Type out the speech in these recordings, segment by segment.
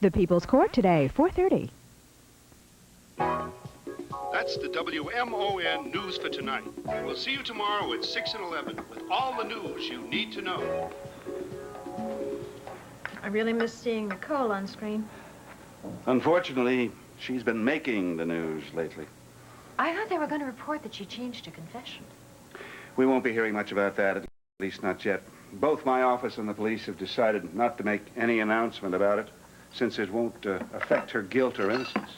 The People's Court today, 4:30. That's the WMON News for tonight. We'll see you tomorrow at 6 and 11 with all the news you need to know. I really miss seeing Nicole on screen. Unfortunately, she's been making the news lately. I thought they were going to report that she changed her confession. We won't be hearing much about that, at least not yet. Both my office and the police have decided not to make any announcement about it, since it won't affect her guilt or innocence.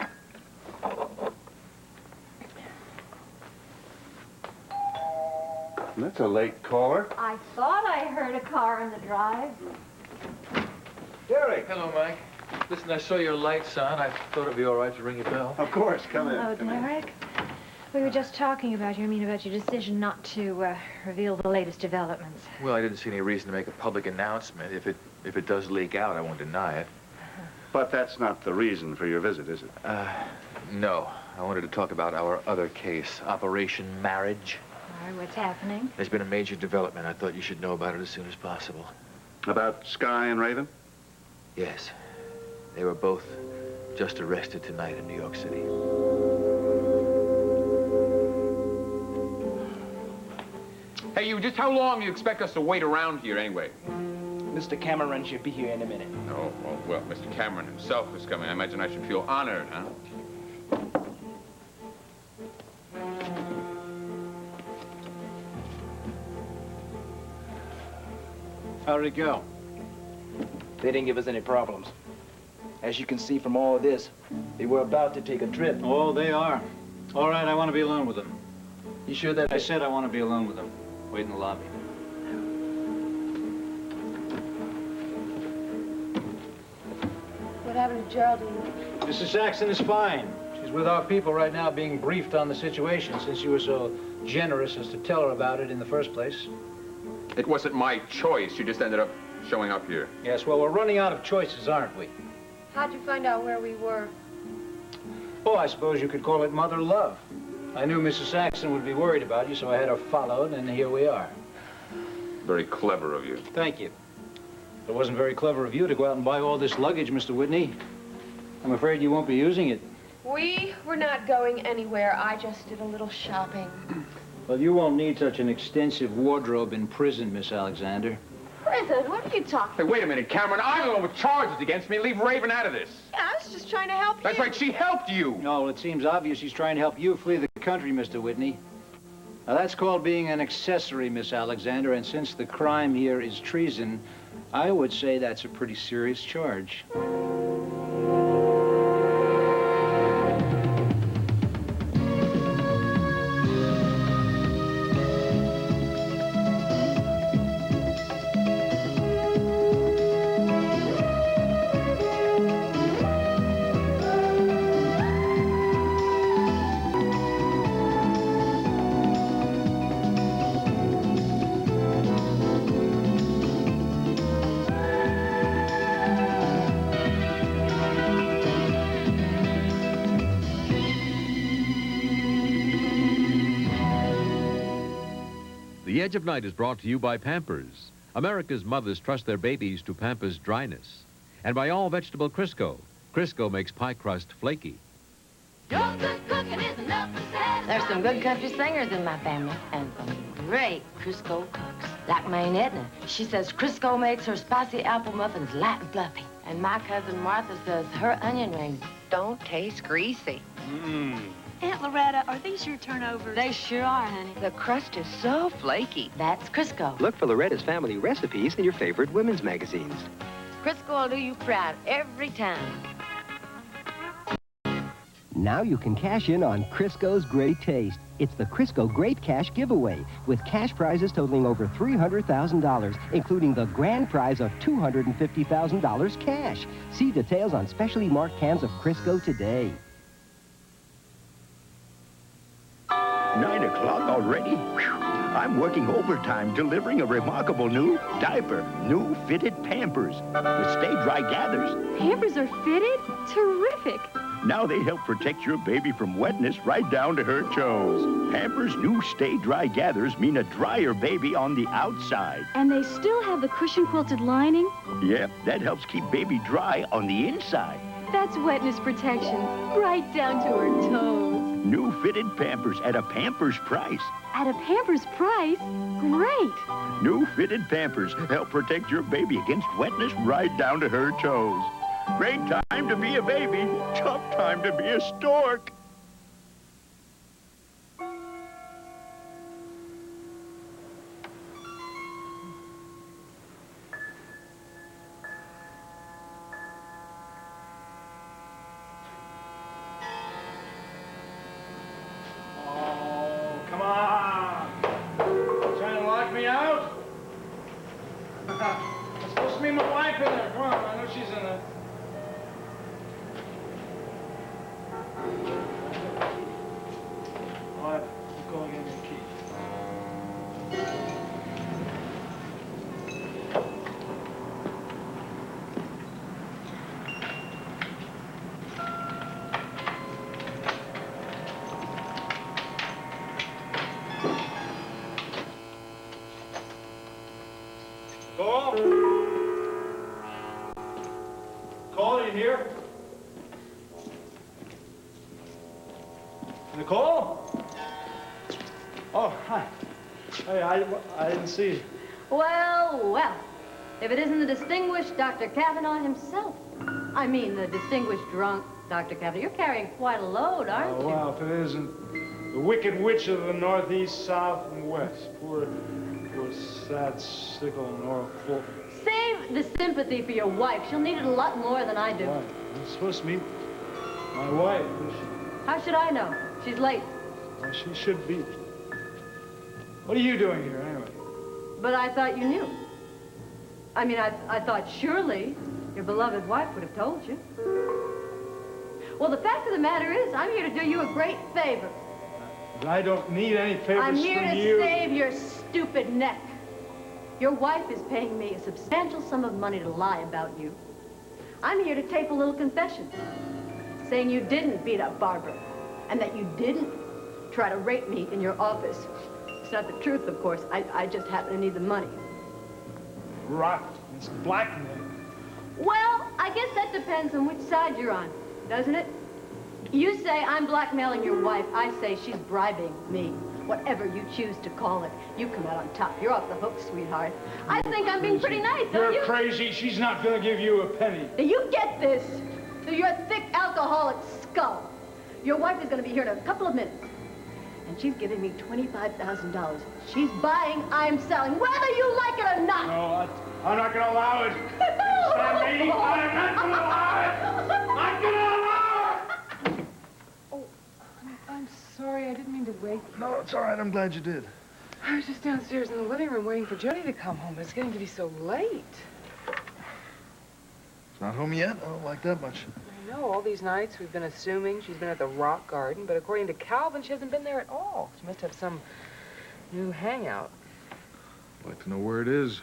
That's a late caller. I thought I heard a car on the drive. Derek! Hello, Mike. Listen, I saw your lights on. I thought it'd be all right to ring your bell. Of course, come in. Hello, Come in. Derek. We were just talking about your decision not to reveal the latest developments. Well, I didn't see any reason to make a public announcement. If it does leak out, I won't deny it. But that's not the reason for your visit, is it? No. I wanted to talk about our other case, Operation Marriage. All right, what's happening? There's been a major development. I thought you should know about it as soon as possible. About Sky and Raven? Yes. They were both just arrested tonight in New York City. Hey, you, just how long do you expect us to wait around here anyway? Mr. Cameron should be here in a minute. Oh, well, Mr. Cameron himself is coming. I imagine I should feel honored, huh? How'd it go? They didn't give us any problems. As you can see from all this, they were about to take a trip. Oh, they are. All right, I want to be alone with them. You sure that... I said I want to be alone with them. Wait in the lobby. What happened to Geraldine? Mrs. Saxon is fine. She's with our people right now being briefed on the situation since you were so generous as to tell her about it in the first place. It wasn't my choice. She just ended up showing up here. Yes, well, we're running out of choices, aren't we? How'd you find out where we were? Oh, I suppose you could call it mother love. I knew Mrs. Saxon would be worried about you, so I had her followed, and here we are. Very clever of you. Thank you. It wasn't very clever of you to go out and buy all this luggage, Mr. Whitney. I'm afraid you won't be using it. We were not going anywhere. I just did a little shopping. Well, you won't need such an extensive wardrobe in prison, Miss Alexander. Prison? What are you talking Hey, wait a minute, Cameron. I'm the one with charges against me. Leave Raven out of this. about? I was just trying to help you. That's right. She helped you. No, well, it seems obvious she's trying to help you flee the country, Mr. Whitney. Now, that's called being an accessory, Miss Alexander, and since the crime here is treason, I would say that's a pretty serious charge. The Edge of Night is brought to you by Pampers. America's mothers trust their babies to Pampers dryness. And by all vegetable Crisco. Crisco makes pie crust flaky. There's some good country singers in my family and some great Crisco cooks. Like my Aunt Edna. She says Crisco makes her spicy apple muffins light and fluffy. And my cousin Martha says her onion rings don't taste greasy. Aunt Loretta, are these your turnovers? They sure are, honey. The crust is so flaky. That's Crisco. Look for Loretta's family recipes in your favorite women's magazines. Crisco will do you proud every time. Now you can cash in on Crisco's Great Taste. It's the Crisco Great Cash Giveaway, with cash prizes totaling over $300,000, including the grand prize of $250,000 cash. See details on specially marked cans of Crisco today. 9 o'clock already? Whew. I'm working overtime delivering a remarkable new diaper. New fitted Pampers with Stay Dry gathers. Pampers are fitted? Terrific. Now they help protect your baby from wetness right down to her toes. Pampers' new Stay Dry Gathers mean a drier baby on the outside. And they still have the cushion quilted lining? Yep, that helps keep baby dry on the inside. That's wetness protection, right down to her toes. New fitted Pampers at a Pampers price. At a Pampers price? Great. New fitted Pampers help protect your baby against wetness right down to her toes. Great time to be a baby, tough time to be a stork. Oh, come on. Trying to lock me out? It's supposed to be my wife in there. Come on, I know she's in there. All right, let's go and get me a key. Cole? Cole, are you here? Nicole? Oh, hi. Hey, I didn't see you. Well, well. If it isn't the distinguished Dr. Kavanaugh himself. I mean, the distinguished drunk Dr. Kavanaugh. You're carrying quite a load, aren't you? Well, if it isn't the wicked witch of the northeast, south, and west. Poor sad, sickle Norfolk. Save the sympathy for your wife. She'll need it a lot more than I do. Why? I'm supposed to meet my wife. How should I know? She's late. Well, she should be. What are you doing here, anyway? But I thought you knew. I mean, I thought surely your beloved wife would have told you. Well, the fact of the matter is, I'm here to do you a great favor. I don't need any favors I'm here from to you. save your stupid neck. Your wife is paying me a substantial sum of money to lie about you. I'm here to tape a little confession, saying you didn't beat up Barbara, and that you didn't try to rape me in your office. It's not the truth, of course. I just happen to need the money. Rot. It's blackmail. Well, I guess that depends on which side you're on, doesn't it? You say I'm blackmailing your wife. I say she's bribing me. Whatever you choose to call it. You come out on top. You're off the hook, sweetheart. I think I'm being pretty nice, don't you? You're crazy. She's not going to give you a penny. Now, you get this through your thick alcoholic skull. Your wife is going to be here in a couple of minutes. And she's giving me $25,000. She's buying, I'm selling, whether you like it or not. No, I'm not going to allow it. Understand me? I'm not going to allow it. I'm going to allow it. I'm sorry, I didn't mean to wake you. No, it's all right. I'm glad you did. I was just downstairs in the living room waiting for Jody to come home, but it's getting to be so late. It's not home yet? I don't like that much. I know, all these nights we've been assuming she's been at the rock garden, but according to Calvin, she hasn't been there at all. She must have some new hangout. I'd like to know where it is.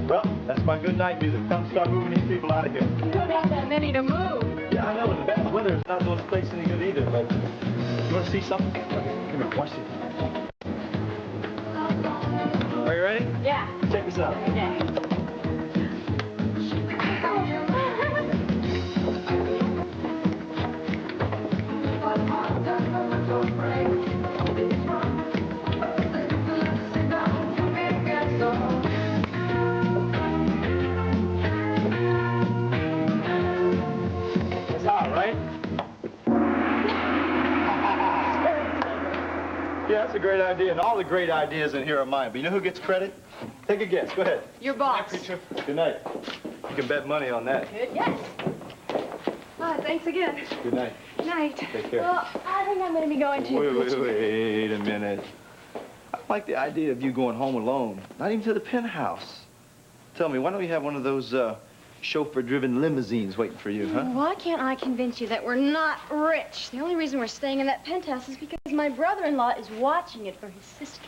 Well, that's my good night music. Time to start moving these people out of here. You don't have that many to move. Yeah, I know. The bad weather is not doing this place any good either, but you want to see something? Come here, watch this. Are you ready? Yeah. Check this out. Okay. Yeah, that's a great idea, and all the great ideas in here are mine. But you know who gets credit? Take a guess. Go ahead. Your boss. Good night. You can bet money on that. Good, yes. Ah, thanks again. Good night. Good night. Take care. Well, I think I'm going to be going to... Wait a minute. I like the idea of you going home alone. Not even to the penthouse. Tell me, why don't we have one of those chauffeur-driven limousines waiting for you, huh? Why can't I convince you that we're not rich? The only reason we're staying in that penthouse is because my brother-in-law is watching it for his sister.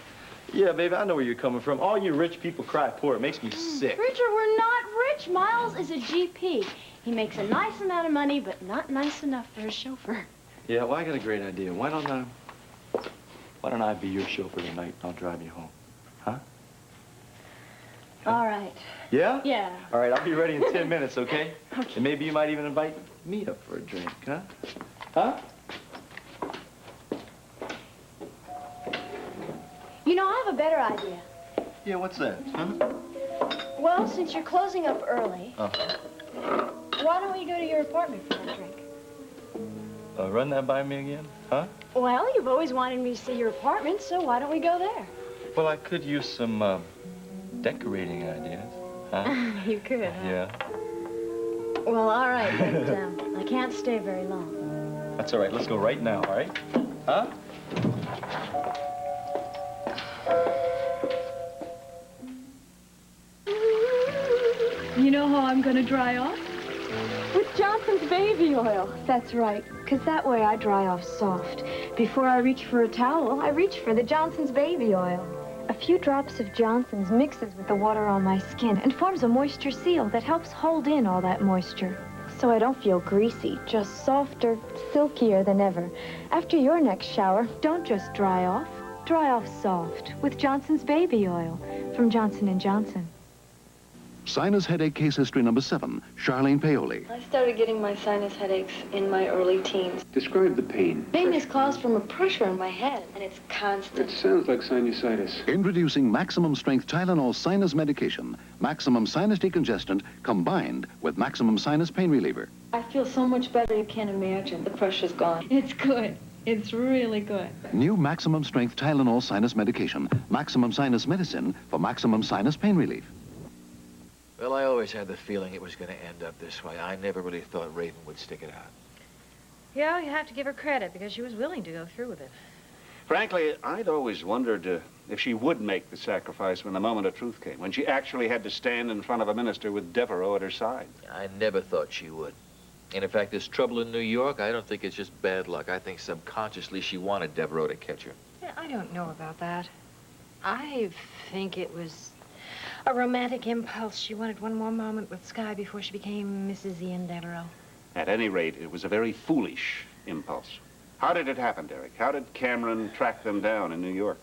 Yeah, baby, I know where you're coming from. All you rich people cry poor. It makes me sick. Richard, we're not rich. Miles is a GP. He makes a nice amount of money, but not nice enough for a chauffeur. Yeah, well, I got a great idea. Why don't I be your chauffeur tonight? I'll drive you home. Huh? All right. Yeah? Yeah. All right, I'll be ready in 10 minutes, okay? Okay. And maybe you might even invite me up for a drink, huh? Huh? You know, I have a better idea. Yeah, what's that, huh? Well, since you're closing up early, Uh-huh. why don't we go to your apartment for that drink? Run that by me again, huh? Well, you've always wanted me to see your apartment, so why don't we go there? Well, I could use some, decorating ideas, huh? You could, huh? Yeah. Well, all right, but I can't stay very long. That's all right. Let's go right now, all right? Huh? You know how I'm going to dry off? With Johnson's baby oil. That's right, because that way I dry off soft. Before I reach for a towel, I reach for the Johnson's baby oil. A few drops of Johnson's mixes with the water on my skin and forms a moisture seal that helps hold in all that moisture. So I don't feel greasy, just softer, silkier than ever. After your next shower, don't just dry off soft with Johnson's baby oil from Johnson & Johnson. Sinus headache case history number 7, Charlene Paoli. I started getting my sinus headaches in my early teens. Describe the pain. Pain is caused from a pressure in my head, and it's constant. It sounds like sinusitis. Introducing maximum strength Tylenol sinus medication, maximum sinus decongestant combined with maximum sinus pain reliever. I feel so much better you can't imagine. The pressure's gone. It's good. It's really good. New maximum strength Tylenol sinus medication, maximum sinus medicine for maximum sinus pain relief. Well, I always had the feeling it was going to end up this way. I never really thought Raven would stick it out. Yeah, you have to give her credit because she was willing to go through with it. Frankly, I'd always wondered if she would make the sacrifice when the moment of truth came, when she actually had to stand in front of a minister with Devereaux at her side. I never thought she would. And in fact, this trouble in New York, I don't think it's just bad luck. I think subconsciously she wanted Devereaux to catch her. Yeah, I don't know about that. I think it was a romantic impulse. She wanted one more moment with Sky before she became Mrs. Ian Devereaux. At any rate, it was a very foolish impulse. How did it happen, Derek? How did Cameron track them down in New York?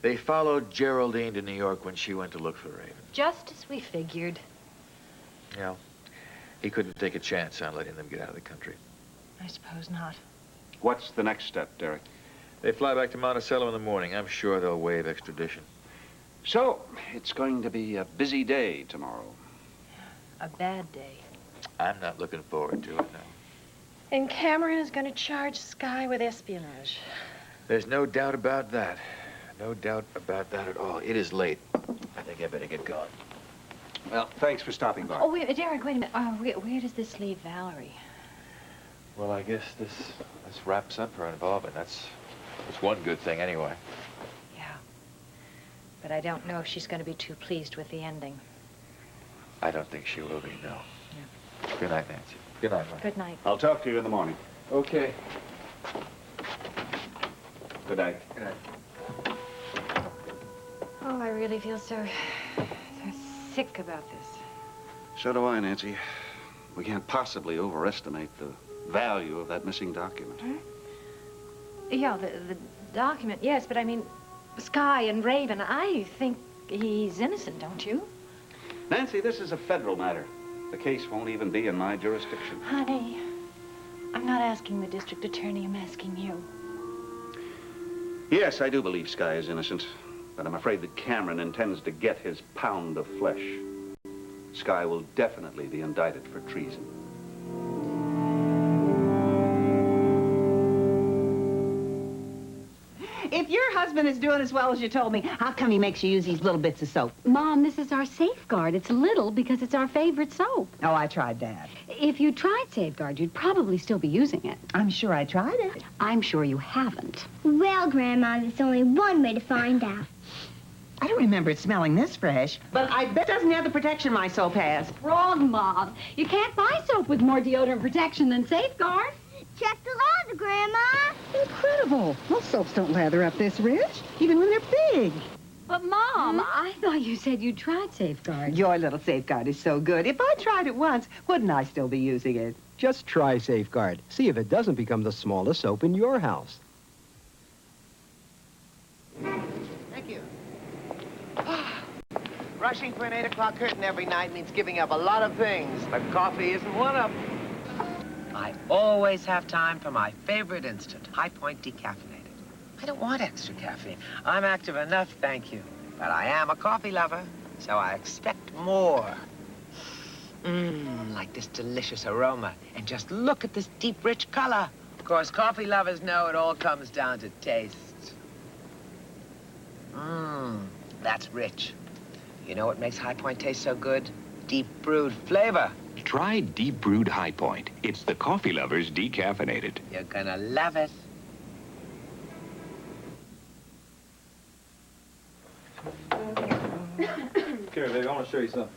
They followed Geraldine to New York when she went to look for Raven. Just as we figured. Yeah. He couldn't take a chance on letting them get out of the country. I suppose not. What's the next step, Derek? They fly back to Monticello in the morning. I'm sure they'll waive extradition. So, it's going to be a busy day tomorrow. A bad day. I'm not looking forward to it, no. And Cameron is going to charge Sky with espionage. There's no doubt about that. No doubt about that at all. It is late. I think I better get going. Well, thanks for stopping by. Oh, wait, Derek, wait a minute. Where does this leave Valerie? Well, I guess this wraps up her involvement. That's one good thing anyway. But I don't know if she's going to be too pleased with the ending. I don't think she will be, no. Yeah. Good night, Nancy. Good night, Mike. Good night. I'll talk to you in the morning. Okay. Good night. Good night. Oh, I really feel so sick about this. So do I, Nancy. We can't possibly overestimate the value of that missing document. Huh? Yeah, the document, yes, but I mean, Sky and Raven, I think he's innocent, don't you? Nancy, this is a federal matter. The case won't even be in my jurisdiction. Honey, I'm not asking the district attorney, I'm asking you. Yes, I do believe Sky is innocent, but I'm afraid that Cameron intends to get his pound of flesh. Sky will definitely be indicted for treason. If If your husband is doing as well as you told me, how come he makes you use these little bits of soap? Mom, this is our Safeguard. It's little because it's our favorite soap. Oh, I tried that. If you tried Safeguard, you'd probably still be using it. I'm sure I tried it. I'm sure you haven't. Well, Grandma, there's only one way to find out. I don't remember it smelling this fresh, but I bet it doesn't have the protection my soap has. Wrong, Mom. You can't buy soap with more deodorant protection than Safeguard. Check the lather, Grandma. Incredible. Most soaps don't lather up this rich, even when they're big. But, Mom, I thought you said you tried Safeguard. Your little Safeguard is so good. If I tried it once, wouldn't I still be using it? Just try Safeguard. See if it doesn't become the smallest soap in your house. Thank you. Rushing for an 8 o'clock curtain every night means giving up a lot of things, but coffee isn't one of them. I always have time for my favorite instant, High Point decaffeinated. I don't want extra caffeine. I'm active enough, thank you. But I am a coffee lover, so I expect more. Like this delicious aroma. And just look at this deep, rich color. Of course, coffee lovers know it all comes down to taste. That's rich. You know what makes High Point taste so good? Deep brewed flavor. Try Deep Brewed High Point. It's the coffee lovers decaffeinated. You're gonna love it. Here, baby, I want to show you something.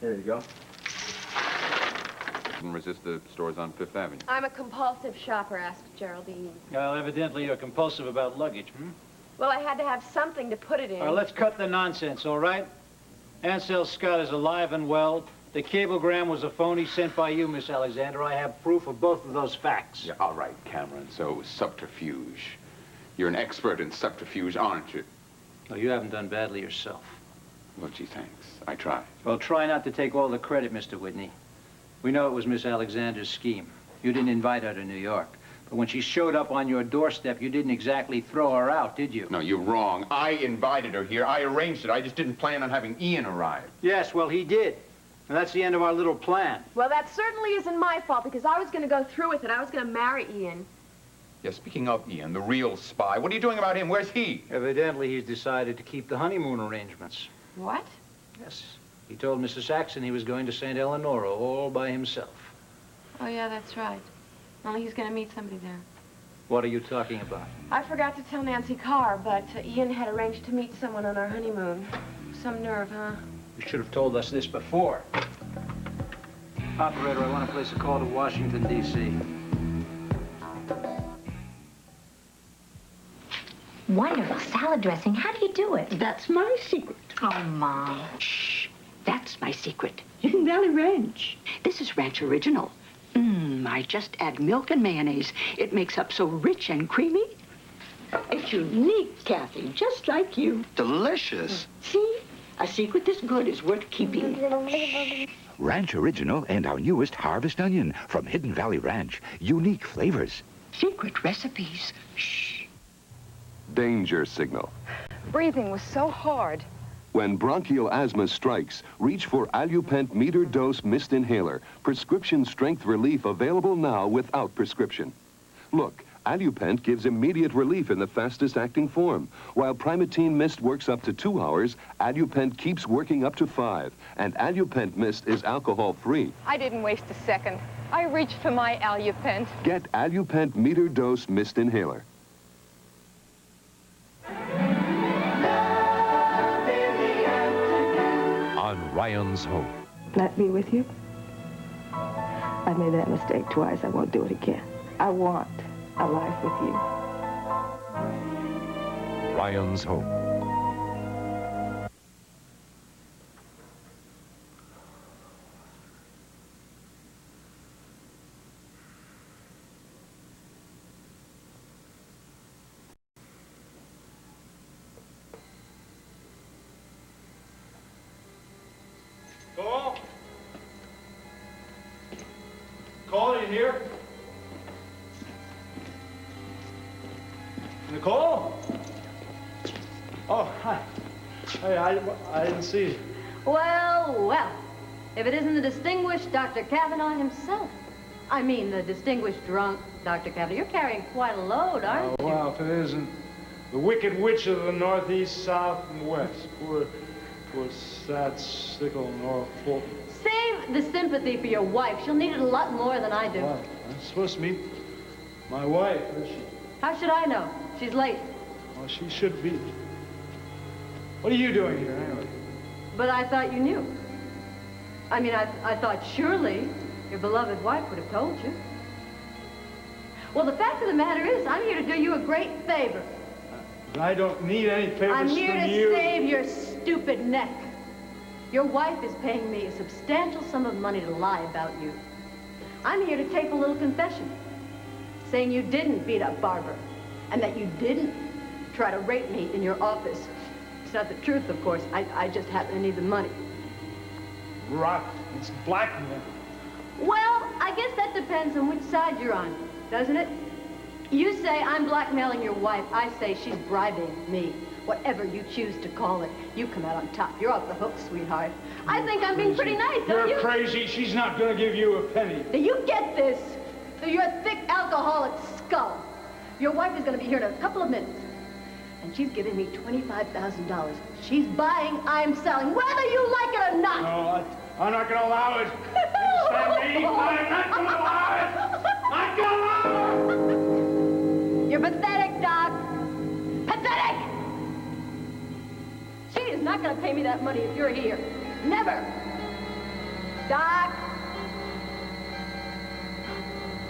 Here you go. Couldn't resist the stores on Fifth Avenue. I'm a compulsive shopper, asked Geraldine. Well, evidently you're compulsive about luggage, Well, I had to have something to put it in. All right, let's cut the nonsense, all right? Ansel Scott is alive and well. The cablegram was a phony sent by you, Miss Alexander. I have proof of both of those facts. Yeah, all right, Cameron. So it was subterfuge. You're an expert in subterfuge, aren't you? Well, you haven't done badly yourself. Well, gee, thanks. I tried. Well, try not to take all the credit, Mr. Whitney. We know it was Miss Alexander's scheme. You didn't invite her to New York. But when she showed up on your doorstep, you didn't exactly throw her out, did you? No, you're wrong. I invited her here. I arranged it. I just didn't plan on having Ian arrive. Yes, well, he did. And that's the end of our little plan. Well, that certainly isn't my fault, because I was going to go through with it. I was going to marry Ian. Yeah, speaking of Ian, the real spy, what are you doing about him? Where's he? Evidently, he's decided to keep the honeymoon arrangements. What? Yes. He told Mrs. Saxon he was going to St. Eleonora all by himself. Oh, yeah, that's right. Only he's going to meet somebody there. What are you talking about? I forgot to tell Nancy Carr, but Ian had arranged to meet someone on our honeymoon. Some nerve, huh? You should have told us this before. Operator, I want to place a call to Washington, D.C. Wonderful salad dressing. How do you do it? That's my secret. Oh, Mom. Shh. That's my secret. Hidden Valley Ranch. This is Ranch Original. I just add milk and mayonnaise. It makes up so rich and creamy. It's unique, Kathy, just like you. Delicious. See? A secret this good is worth keeping. Ranch Original and our newest Harvest Onion from Hidden Valley Ranch. Unique flavors. Secret recipes. Shh. Danger signal. Breathing was so hard. When bronchial asthma strikes, reach for Allupent meter dose mist inhaler. Prescription strength relief available now without prescription. Look, Allupent gives immediate relief in the fastest acting form. While Primatene mist works up to 2 hours, Allupent keeps working up to 5. And Allupent mist is alcohol-free. I didn't waste a second. I reached for my Allupent. Get Allupent meter dose mist inhaler. On Ryan's Home. Let me with you. I made that mistake twice. I won't do it again. I want a life with you. Ryan's Home. Cole? Cole, are you here? Nicole? Oh, hi. Hey, I didn't see you. Well, well. If it isn't the distinguished Dr. Kavanaugh himself. I mean, the distinguished drunk, Dr. Cavalier. You're carrying quite a load, aren't you? Well, if it isn't the wicked witch of the northeast, south, and west. Poor sad, sickle Nora Fulton. Save the sympathy for your wife. She'll need it a lot more than I do. What? I'm supposed to meet my wife, is she? How should I know? She's late. Well, she should be. What are you doing here, anyway? But I thought you knew. I mean, I thought surely your beloved wife would have told you. Well, the fact of the matter is, I'm here to do you a great favor. I don't need any favors I'm here from to you. save your stupid neck. Your wife is paying me a substantial sum of money to lie about you. I'm here to tape a little confession, saying you didn't beat up Barbara, and that you didn't try to rape me in your office. It's not the truth, of course. I just happen to need the money. Rot. It's blackmail. Well, I guess that depends on which side you're on, doesn't it? You say I'm blackmailing your wife. I say she's bribing me. Whatever you choose to call it. You come out on top. You're off the hook, sweetheart. I think I'm being pretty nice, don't you? You're crazy. She's not going to give you a penny. Do you get this? Through your thick alcoholic skull. Your wife is going to be here in a couple of minutes. And she's giving me $25,000. She's buying, I'm selling, whether you like it or not. No, I'm not going to allow it. Understand me? I'm not going to allow it. Not going to allow it. You're pathetic, Doc. Pathetic! She is not going to pay me that money if you're here. Never. Doc.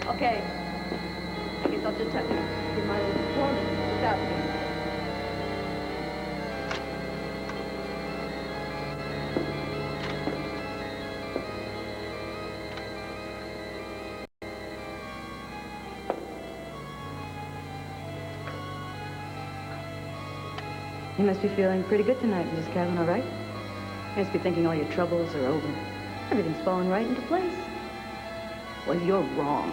Okay. I guess I'll just have to get my little performance without me. You must be feeling pretty good tonight, Mrs. Kavanaugh, right? You must be thinking all your troubles are over. Everything's falling right into place. Well, you're wrong.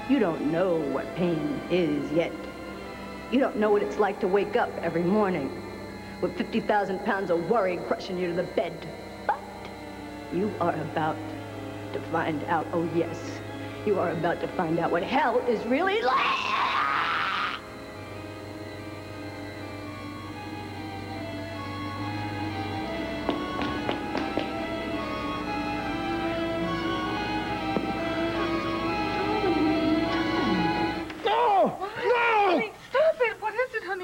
You don't know what pain is yet. You don't know what it's like to wake up every morning with 50,000 pounds of worry crushing you to the bed. But you are about to find out, oh yes, you are about to find out what hell is really like.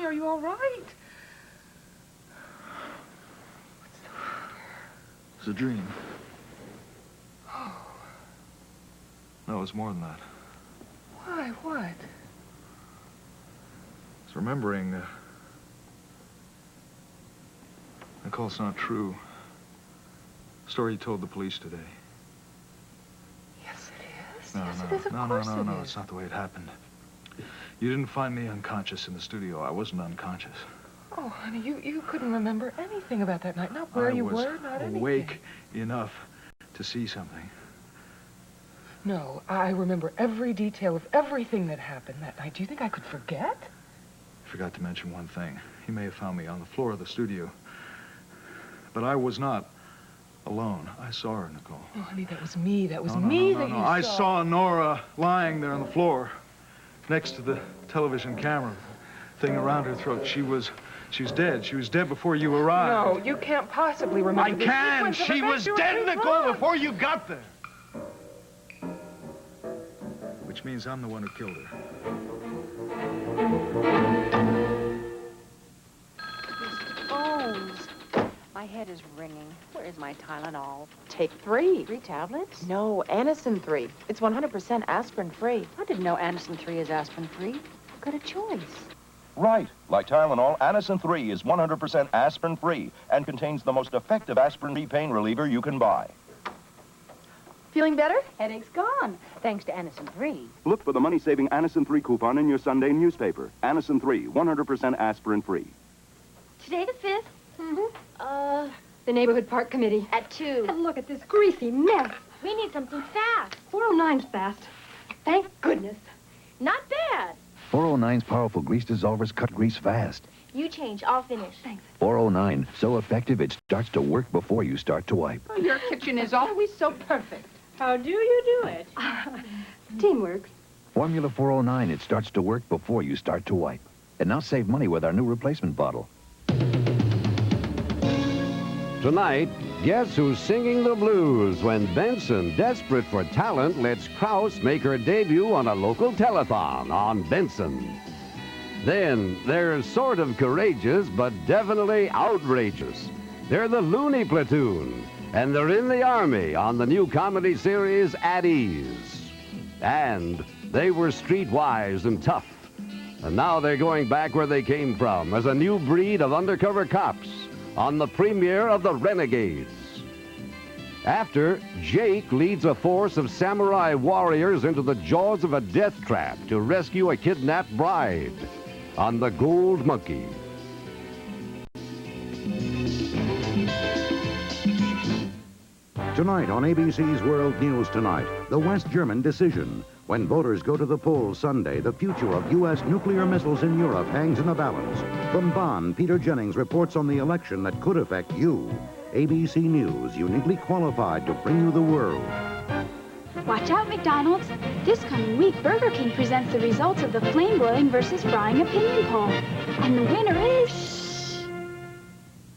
Are you all right? It's a dream. No, it was more than that. Why? What? I was remembering, Nicole, it's not true. The story you told the police today. Yes, it is. No, yes, no, it is. Of course it is. It's not the way it happened. You didn't find me unconscious in the studio. I wasn't unconscious. Oh, honey, you couldn't remember anything about that night. Not where you were, not anything. I was awake enough to see something. No, I remember every detail of everything that happened that night. Do you think I could forget? I forgot to mention one thing. He may have found me on the floor of the studio. But I was not alone. I saw her, Nicole. Oh, honey, that was me. That was me that you saw. I saw Nora lying there on the floor next to the television camera thing around her throat. She was dead. She was dead before you arrived. No, you can't possibly remember. I can. She was dead, Nicole, before you got there. Which means I'm the one who killed her. Bones. My head is ringing. Where is my Tylenol? Take 3. 3 tablets? No, Anacin 3. It's 100% aspirin-free. I didn't know Anacin 3 is aspirin-free. What kind of choice? Right. Like Tylenol, Anacin 3 is 100% aspirin-free and contains the most effective aspirin-free pain reliever you can buy. Feeling better? Headache's gone, thanks to Anacin 3. Look for the money-saving Anacin 3 coupon in your Sunday newspaper. Anacin 3, 100% aspirin-free. Today the 5th? Mm-hmm. The neighborhood park committee. At 2. And look at this greasy mess. We need something fast. 409's fast. Thank goodness. Not bad. 409's powerful grease dissolvers cut grease fast. You change, I'll finish. Thanks. 409, so effective it starts to work before you start to wipe. Your kitchen is always so perfect. How do you do it? Teamwork. Formula 409, it starts to work before you start to wipe. And now save money with our new replacement bottle. Tonight, guess who's singing the blues when Benson, desperate for talent, lets Krause make her debut on a local telethon on Benson. Then, they're sort of courageous, but definitely outrageous. They're the Looney Platoon, and they're in the Army on the new comedy series At Ease. And they were streetwise and tough. And now they're going back where they came from as a new breed of undercover cops on the premiere of The Renegades. After, Jake leads a force of samurai warriors into the jaws of a death trap to rescue a kidnapped bride on The Gold Monkey. Tonight on ABC's World News Tonight, the West German decision. When voters go to the polls Sunday, the future of U.S. nuclear missiles in Europe hangs in the balance. From Bonn, Peter Jennings reports on the election that could affect you. ABC News, uniquely qualified to bring you the world. Watch out, McDonald's. This coming week, Burger King presents the results of the flame broiling versus frying opinion poll. And the winner is...